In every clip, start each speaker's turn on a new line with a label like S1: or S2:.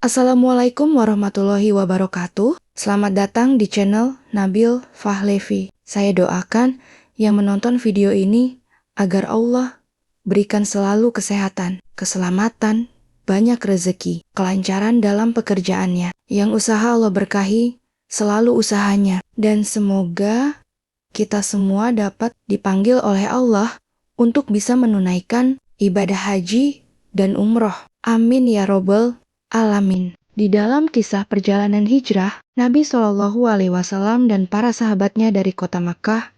S1: Assalamualaikum warahmatullahi wabarakatuh. Selamat datang di channel Nabil Fahlevi. Saya doakan yang menonton video ini agar Allah berikan selalu kesehatan, keselamatan, banyak rezeki, kelancaran dalam pekerjaannya. Yang usaha Allah berkahi selalu usahanya. Dan semoga kita semua dapat dipanggil oleh Allah untuk bisa menunaikan ibadah haji dan umroh. Amin ya robbal alamin. Di dalam kisah perjalanan hijrah, Nabi Shallallahu Alaihi Wasallam dan para sahabatnya dari kota Makkah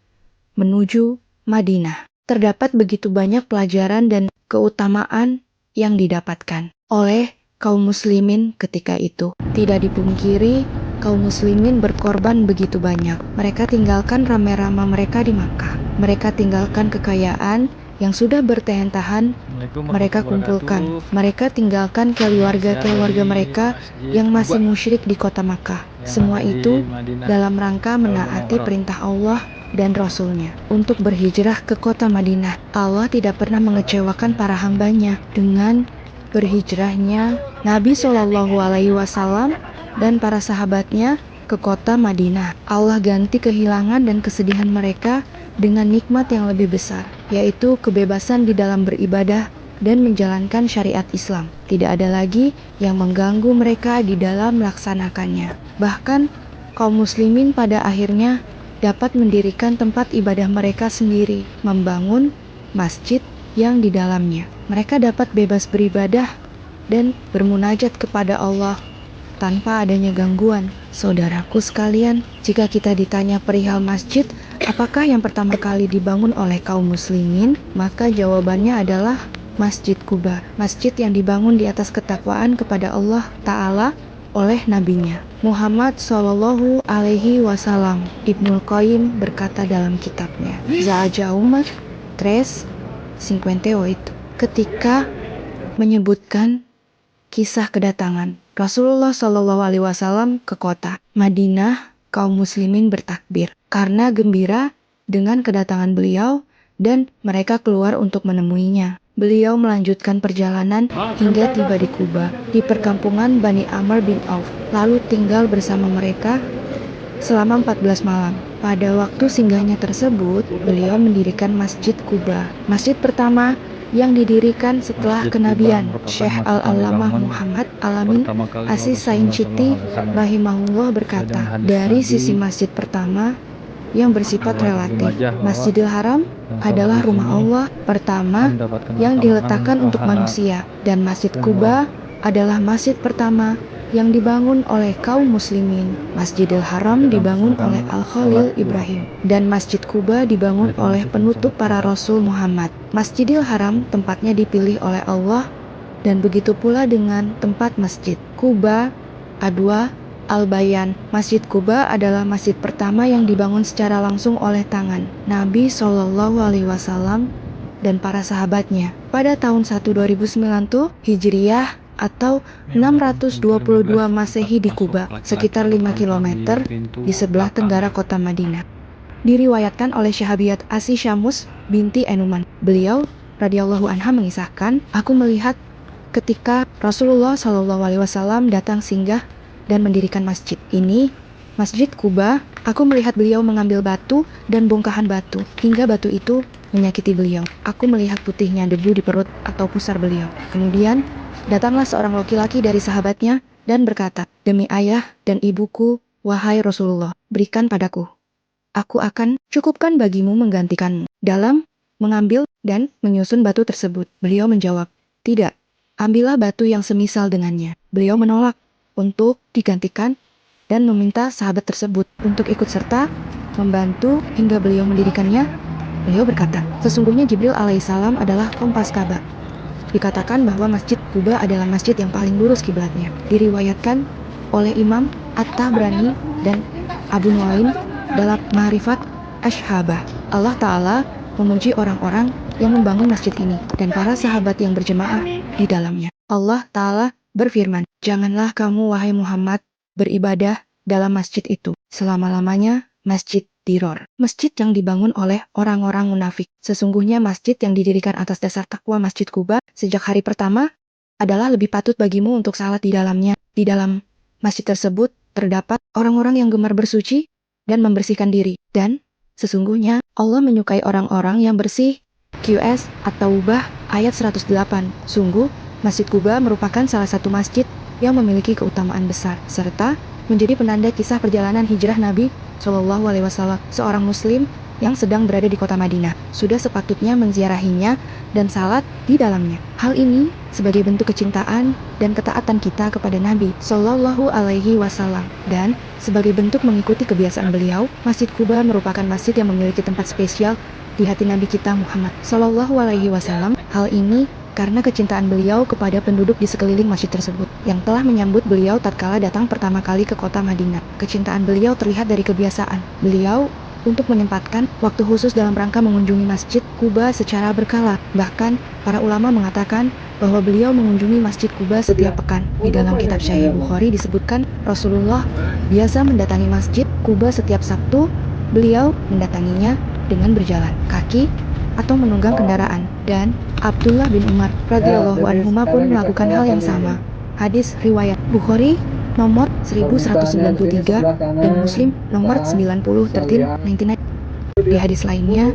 S1: menuju Madinah. Terdapat begitu banyak pelajaran dan keutamaan yang didapatkan oleh kaum muslimin ketika itu. Tidak dipungkiri, kaum muslimin berkorban begitu banyak. Mereka tinggalkan rame-rama mereka di Makkah. Mereka tinggalkan kekayaan yang sudah bertahan-tahan, mereka kumpulkan. Mereka tinggalkan keluarga-keluarga mereka yang masih musyrik di kota Makkah. Semua itu dalam rangka menaati perintah Allah dan Rasulnya untuk berhijrah ke kota Madinah. Allah tidak pernah mengecewakan para hambanya dengan berhijrahnya Nabi Shallallahu Alaihi Wasallam dan para sahabatnya ke kota Madinah. Allah ganti kehilangan dan kesedihan mereka dengan nikmat yang lebih besar, yaitu kebebasan di dalam beribadah dan menjalankan syariat Islam. Tidak ada lagi yang mengganggu mereka di dalam melaksanakannya. Bahkan kaum muslimin pada akhirnya dapat mendirikan tempat ibadah mereka sendiri, membangun masjid yang di dalamnya. Mereka dapat bebas beribadah dan bermunajat kepada Allah tanpa adanya gangguan. Saudaraku sekalian, jika kita ditanya perihal masjid, apakah yang pertama kali dibangun oleh kaum muslimin? Maka jawabannya adalah Masjid Kuba, masjid yang dibangun di atas ketakwaan kepada Allah Ta'ala oleh nabinya Muhammad Shallallahu Alaihi Wasallam. Ibnul Qayyim berkata dalam kitabnya Za'aja Umar 3:58 ketika menyebutkan kisah kedatangan Rasulullah Shallallahu Alaihi Wasallam ke kota Madinah, kaum muslimin bertakbir karena gembira dengan kedatangan beliau dan mereka keluar untuk menemuinya. Beliau melanjutkan perjalanan hingga tiba di Kuba, di perkampungan Bani Amr bin Auf, lalu tinggal bersama mereka selama 14 malam. Pada waktu singgahnya tersebut, beliau mendirikan Masjid Kuba, masjid pertama yang didirikan setelah kenabian. Syekh Al-Allamah Muhammad Alamin Asis Sain Shiti rahimahullah berkata, dari sisi masjid pertama yang bersifat relatif, Masjidil Haram adalah rumah Allah pertama yang diletakkan untuk manusia, dan Masjid Kuba adalah masjid pertama yang dibangun oleh kaum muslimin. Masjidil Haram dibangun oleh Al-Khalil Ibrahim, dan Masjid Kuba dibangun oleh penutup para Rasul Muhammad. Masjidil Haram tempatnya dipilih oleh Allah, dan begitu pula dengan tempat Masjid Kuba. A2 Al-Bayan. Masjid Kuba adalah masjid pertama yang dibangun secara langsung oleh tangan Nabi Shallallahu Alaihi Wasallam dan para sahabatnya pada tahun 2009 Hijriyah atau 622 Masehi di Kuba, sekitar 5 km di sebelah tenggara kota Madinah. Diriwayatkan oleh Syahabiyat Asy Syamus binti Enuman. Beliau radhiyallahu anha mengisahkan, aku melihat ketika Rasulullah Shallallahu Alaihi Wasallam datang singgah dan mendirikan masjid ini, Masjid Kuba. Aku melihat beliau mengambil batu dan bongkahan batu hingga batu itu menyakiti beliau. Aku melihat putihnya debu di perut atau pusar beliau. Kemudian datanglah seorang laki-laki dari sahabatnya dan berkata, demi ayah dan ibuku, wahai Rasulullah, berikan padaku. Aku akan cukupkan bagimu menggantikanmu dalam mengambil dan menyusun batu tersebut. Beliau menjawab, tidak, ambillah batu yang semisal dengannya. Beliau menolak untuk digantikan dan meminta sahabat tersebut untuk ikut serta membantu hingga beliau mendirikannya. Beliau berkata, sesungguhnya Jibril alaihissalam adalah kompas Ka'bah. Dikatakan bahwa Masjid Kuba adalah masjid yang paling lurus kiblatnya. Diriwayatkan oleh Imam At-Tabrani dan Abu Nuaim dalam Ma'rifat Ashabah. Allah Ta'ala memuji orang-orang yang membangun masjid ini dan para sahabat yang berjemaah di dalamnya. Allah Ta'ala berfirman, janganlah kamu wahai Muhammad beribadah dalam masjid itu selama-lamanya masjid Diror, masjid yang dibangun oleh orang-orang munafik. Sesungguhnya masjid yang didirikan atas dasar takwa Masjid Kuba sejak hari pertama adalah lebih patut bagimu untuk salat di dalamnya. Di dalam masjid tersebut terdapat orang-orang yang gemar bersuci dan membersihkan diri. Dan sesungguhnya Allah menyukai orang-orang yang bersih. QS At-Taubah ayat 108. Sungguh, Masjid Kuba merupakan salah satu masjid yang memiliki keutamaan besar, serta menjadi penanda kisah perjalanan hijrah Nabi Shallallahu Alaihi Wasallam. Seorang Muslim yang sedang berada di kota Madinah sudah sepatutnya menziarahinya dan salat di dalamnya. Hal ini sebagai bentuk kecintaan dan ketaatan kita kepada Nabi Shallallahu Alaihi Wasallam, dan sebagai bentuk mengikuti kebiasaan beliau, Masjid Kuba merupakan masjid yang memiliki tempat spesial di hati Nabi kita Muhammad Shallallahu Alaihi Wasallam. Hal ini karena kecintaan beliau kepada penduduk di sekeliling masjid tersebut yang telah menyambut beliau tatkala datang pertama kali ke kota Madinah. Kecintaan beliau terlihat dari kebiasaan beliau untuk menyempatkan waktu khusus dalam rangka mengunjungi Masjid Kuba secara berkala. Bahkan para ulama mengatakan bahwa beliau mengunjungi Masjid Kuba setiap pekan. Di dalam kitab Sahih Bukhari disebutkan Rasulullah biasa mendatangi Masjid Kuba setiap Sabtu. Beliau mendatanginya dengan berjalan kaki atau menunggang kendaraan, dan Abdullah bin Umar radhiyallahu anhuma pun melakukan hal yang sama. Hadis riwayat Bukhari nomor 1193 dan Muslim nomor 90 99. Di hadis lainnya,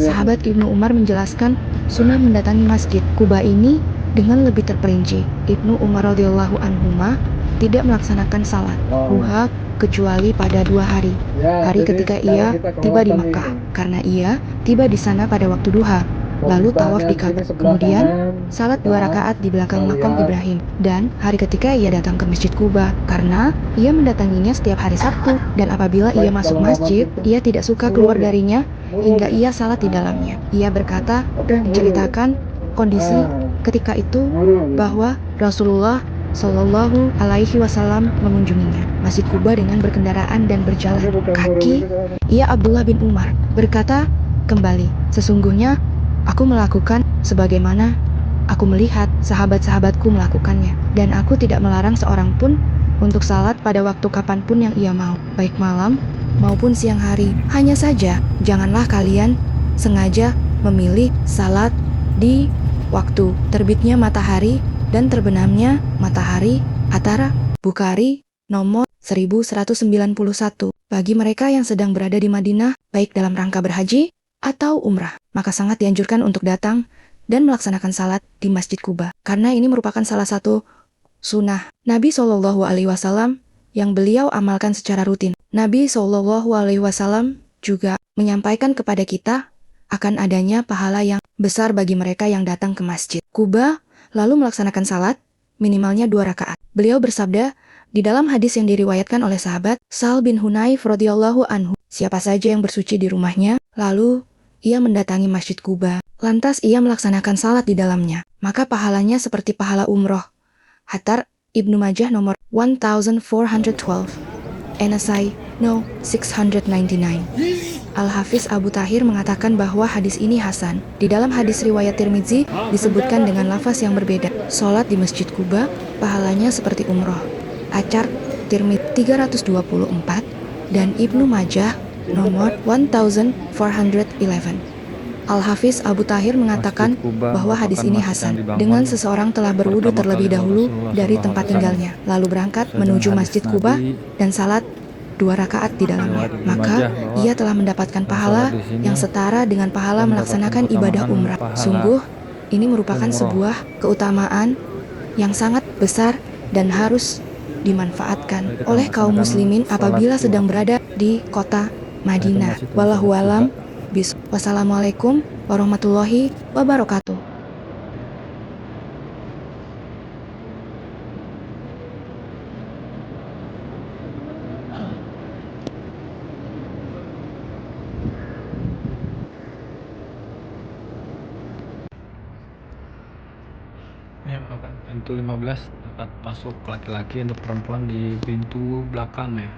S1: sahabat Ibnu Umar menjelaskan sunnah mendatangi Masjid Kuba ini dengan lebih terperinci. Ibnu Umar radhiyallahu anhuma tidak melaksanakan salat duha kecuali pada 2 hari. Hari ketika ia tiba di Mekah, karena ia tiba di sana pada waktu duha, lalu tawaf di Ka'bah, kemudian salat 2 rakaat di belakang makam Ibrahim. Dan hari ketika ia datang ke Masjid Kuba, karena ia mendatanginya setiap hari Sabtu, dan apabila ia masuk masjid, ia tidak suka keluar darinya hingga ia salat di dalamnya. Ia berkata, menceritakan kondisi ketika itu bahwa Rasulullah Shallallahu Alaihi Wasallam mengunjunginya Masjid Kuba dengan berkendaraan dan berjalan kaki. Ia Abdullah bin Umar berkata kembali, sesungguhnya aku melakukan sebagaimana aku melihat sahabat-sahabatku melakukannya, dan aku tidak melarang seorang pun untuk salat pada waktu kapanpun yang ia mau, baik malam maupun siang hari. Hanya saja janganlah kalian sengaja memilih salat di waktu terbitnya matahari dan terbenamnya matahari. Atara Bukhari nomor 1191. Bagi mereka yang sedang berada di Madinah, baik dalam rangka berhaji atau umrah, maka sangat dianjurkan untuk datang dan melaksanakan salat di Masjid Kuba, karena ini merupakan salah satu sunnah Nabi Shallallahu Alaihi Wasallam yang beliau amalkan secara rutin. Nabi Shallallahu Alaihi Wasallam juga menyampaikan kepada kita akan adanya pahala yang besar bagi mereka yang datang ke Masjid Kuba lalu melaksanakan salat minimalnya 2 rakaat. Beliau bersabda di dalam hadis yang diriwayatkan oleh sahabat Sal bin Hunayf radhiyallahu anhu, siapa saja yang bersuci di rumahnya, lalu ia mendatangi Masjid Kuba, lantas ia melaksanakan salat di dalamnya, maka pahalanya seperti pahala umroh. Hatar Ibnu Majah nomor 1412, An-Nasai no 699. Al-Hafiz Abu Tahir mengatakan bahwa hadis ini hasan. Di dalam hadis riwayat Tirmidzi disebutkan dengan lafaz yang berbeda. Salat di Masjid Kuba pahalanya seperti umroh. Acar Tirmidzi 324 dan Ibnu Majah nomor 1411. Al-Hafiz Abu Tahir mengatakan bahwa hadis ini hasan dengan seseorang telah berwudu terlebih dahulu dari tempat tinggalnya, lalu berangkat menuju Masjid Kuba dan salat 2 rakaat di dalamnya, maka ia telah mendapatkan pahala yang setara dengan pahala melaksanakan ibadah umrah. Sungguh, ini merupakan sebuah keutamaan yang sangat besar dan harus dimanfaatkan oleh kaum muslimin apabila sedang berada di kota Madinah. Wallahu a'lam bishawab. Wassalamualaikum warahmatullahi wabarakatuh.
S2: Ya, pintu 15 tempat masuk laki-laki, untuk perempuan di pintu belakang ya.